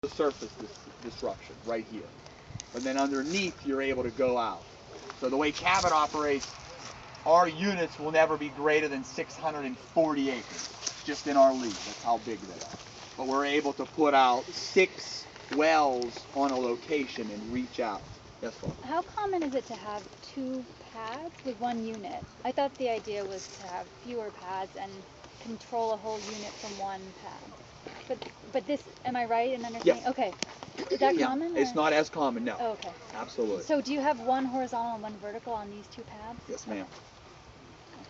the surface disruption right here. But then underneath, you're able to go out. So the way Cabot operates, our units will never be greater than 640 acres, just in our lead. That's how big they are. But we're able to put out 6 wells on a location and reach out. Yes, Paul? How common is it to have 2 pads with 1 unit? I thought the idea was to have fewer pads and control a whole unit from 1 pad. But this, am I right in understanding? Yes. Okay. Is that common? It's not as common, no. Oh, okay. Absolutely. So do you have 1 horizontal and 1 vertical on these 2 pads? Yes, ma'am.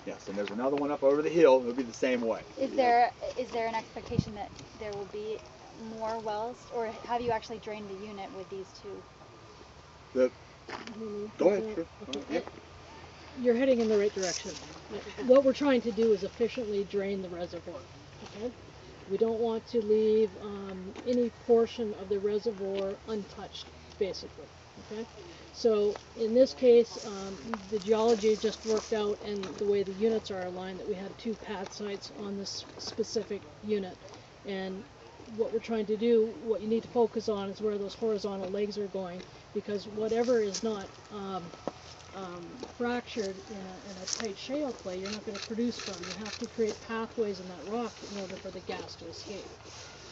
Yes, and there's another one up over the hill. It'll be the same way. Is there an expectation that there will be more wells, or have you actually drained the unit with these 2? Go ahead. Sure. Okay. Yeah. You're heading in the right direction. What we're trying to do is efficiently drain the reservoir. Okay? We don't want to leave any portion of the reservoir untouched, basically. Okay? So in this case, the geology just worked out, and the way the units are aligned, that we had 2 pad sites on this specific unit. And what we're trying to do, what you need to focus on is where those horizontal legs are going, because whatever is not fractured in a tight shale clay, you're not going to produce from. You have to create pathways in that rock in order for the gas to escape.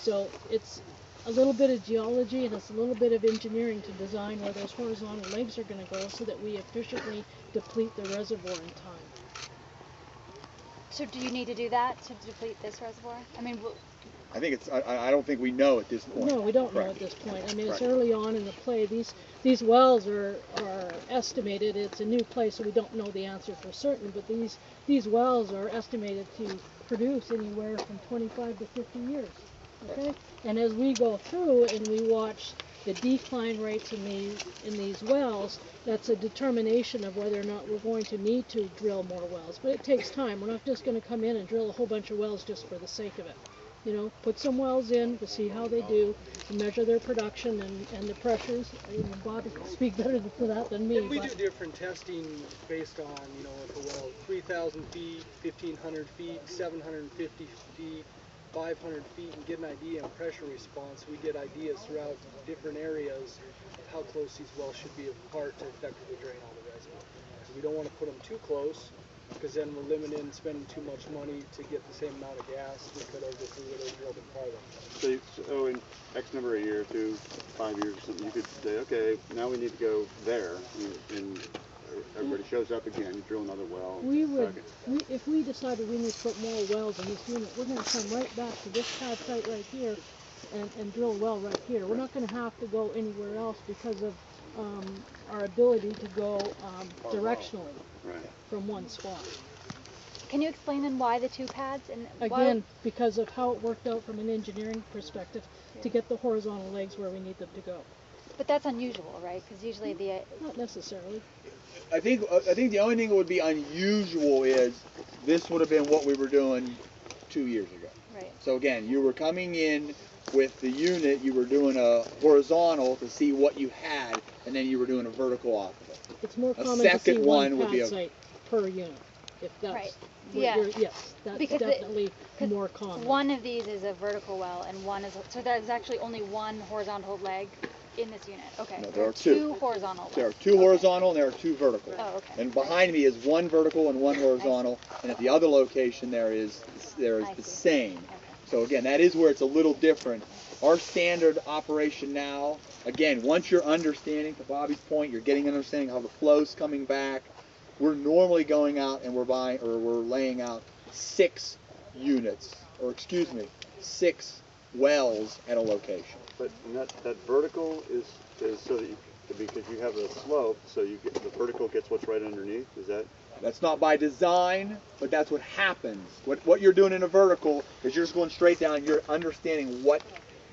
So it's a little bit of geology and it's a little bit of engineering to design where those horizontal legs are going to go so that we efficiently deplete the reservoir in time. So do you need to do that to deplete this reservoir? I mean, I think it's. I don't think we know at this point. No, we don't know at this point. I mean, it's early on in the play. These wells are estimated. It's a new play, so we don't know the answer for certain. But these wells are estimated to produce anywhere from 25 to 50 years. Okay, and as we go through and we watch the decline rates in these wells, that's a determination of whether or not we're going to need to drill more wells. But it takes time. We're not just going to come in and drill a whole bunch of wells just for the sake of it. You know, put some wells in to see how they do, to measure their production and the pressures. You know, Bob can speak better for that than me. And we do different testing based on, you know, if a well 3,000 feet, 1,500 feet, 750 feet, 500 feet, and get an idea of pressure response. We get ideas throughout different areas of how close these wells should be apart to effectively drain all the reservoir. So we don't want to put them too close, because then we're limited and spending too much money to get the same amount of gas we could have if we would have drilled them farther. So in X number of years, 2, 5 years or something, you could say, okay, now we need to go there, and everybody shows up again, you drill another well. If we decided we need to put more wells in this unit, we're going to come right back to this pad site right here and drill a well right here. We're not going to have to go anywhere else because of our ability to go directionally from one spot. can you explain then why the 2 pads? And again, because of how it worked out from an engineering perspective to get the horizontal legs where we need them to go. But that's unusual, right? Because usually not necessarily. I think the only thing that would be unusual is this would have been what we were doing 2 years ago. Right. So again, you were coming in with the unit, you were doing a horizontal to see what you had, and then you were doing a vertical off of it. It's more common to see one pad site per unit, if that's right. Yes, that's because definitely more common. One of these is a vertical well, and one is so there's actually only 1 horizontal leg in this unit. Okay. No, there are 2 horizontal. There are 2 horizontal and there are 2 vertical. Oh, okay. And behind me is 1 vertical and 1 horizontal, and at the other location there is the same. Okay. So again, that is where it's a little different. Our standard operation now, again, once you're understanding, to Bobby's point, you're getting an understanding how the flow's coming back. We're normally going out and we're laying out 6 units, or excuse me, 6 wells at a location. But that vertical is so that because you have a slope, so you get the vertical gets what's right underneath. Is that? That's not by design, but that's what happens. What you're doing in a vertical is you're just going straight down. You're understanding what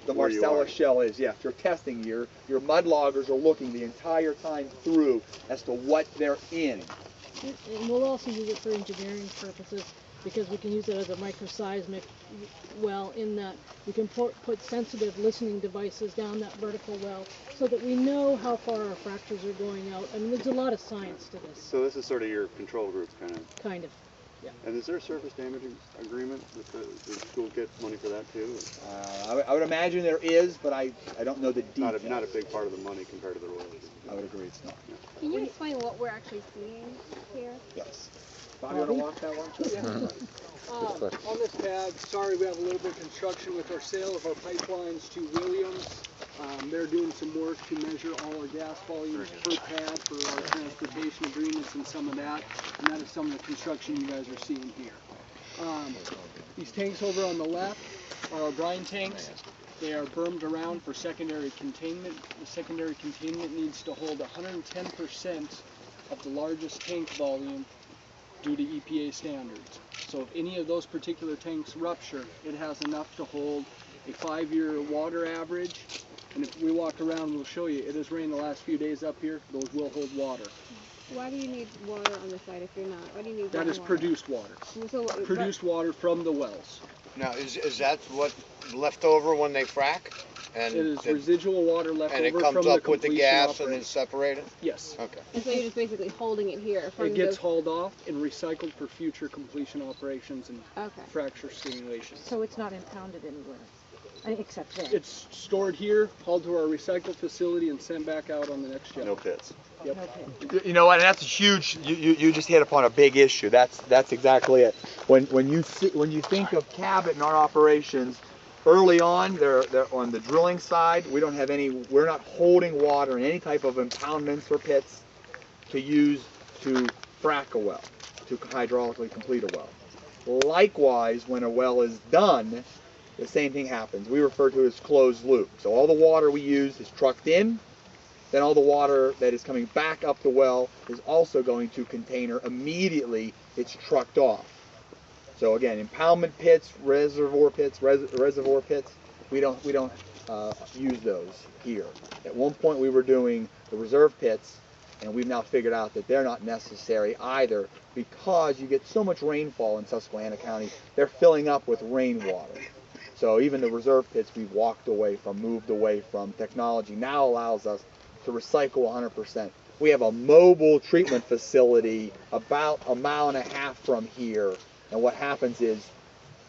the Marcellus shell is. Yes, you're testing. Your mud loggers are looking the entire time through as to what they're in. And we'll also use it for engineering purposes because we can use it as a microseismic well in that we can put sensitive listening devices down that vertical well so that we know how far our fractures are going out. I mean, there's a lot of science to this. So this is sort of your control group, kind of. Kind of. And is there a surface damage agreement that the school gets money for that too? I would imagine there is, but I don't know the details. Not a big part of the money compared to the royalties. I would agree it's not. Can you explain what we're actually seeing here? Yes. Bobby, you want to walk that one? On this pad, sorry we have a little bit of construction with our sale of our pipelines to Williams. They're doing some work to measure all our gas volumes per pad for our transportation agreements and some of that. And that is some of the construction you guys are seeing here. These tanks over on the left are our brine tanks. They are bermed around for secondary containment. The secondary containment needs to hold 110% of the largest tank volume due to EPA standards. So if any of those particular tanks rupture, it has enough to hold a 5-year water average. And if we walk around, we'll show you, it has rained the last few days up here, those will hold water. Why do you need water on the site if you're not? Why do you need That is water? produced water. So, Produced water from the wells. Now, is that what left over when they frack? And It is residual water left and it over comes from the up with the completion gas and operation. it's separated? Yes. Okay. and so you're just basically holding it here from It gets the... hauled off and recycled for future completion operations and Okay. fracture stimulation. So it's not impounded anywhere, except there. It's stored here, hauled to our recycle facility, and sent back out on the next job. No pits. Yep. Okay. You know what? And that's a huge. You just hit upon a big issue. That's exactly it. When you think of Cabot and our operations, early on, they're on the drilling side. We don't have any. We're not holding water in any type of impoundments or pits to use to frack a well, to hydraulically complete a well. Likewise, when a well is done, the same thing happens. We refer to it as closed loop. So all the water we use is trucked in. Then all the water that is coming back up the well is also going to container. Immediately, it's trucked off. So again, impoundment pits, reservoir pits, we don't use those here. At one point, we were doing the reserve pits, and we've now figured out that they're not necessary either because you get so much rainfall in Susquehanna County. They're filling up with rainwater. So even the reserve pits we've moved away from. Technology now allows us to recycle 100%. We have a mobile treatment facility about 1.5 miles from here, and what happens is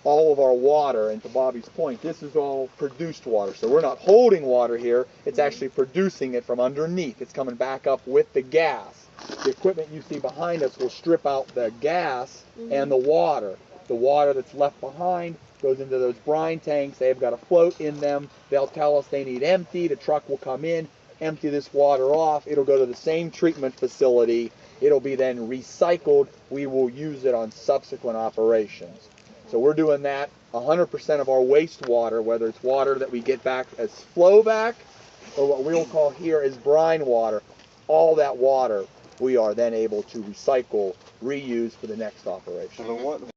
all of our water, and to Bobby's point, this is all produced water. So we're not holding water here, it's actually producing it from underneath. It's coming back up with the gas. The equipment you see behind us will strip out the gas and the water. The water that's left behind goes into those brine tanks. They've got a float in them. They'll tell us they need empty. The truck will come in, empty this water off. It'll go to the same treatment facility. It'll be then recycled. We will use it on subsequent operations. So we're doing that. 100% of our wastewater, whether it's water that we get back as flow back or what we'll call here is brine water, all that water we are then able to recycle, reuse for the next operation. So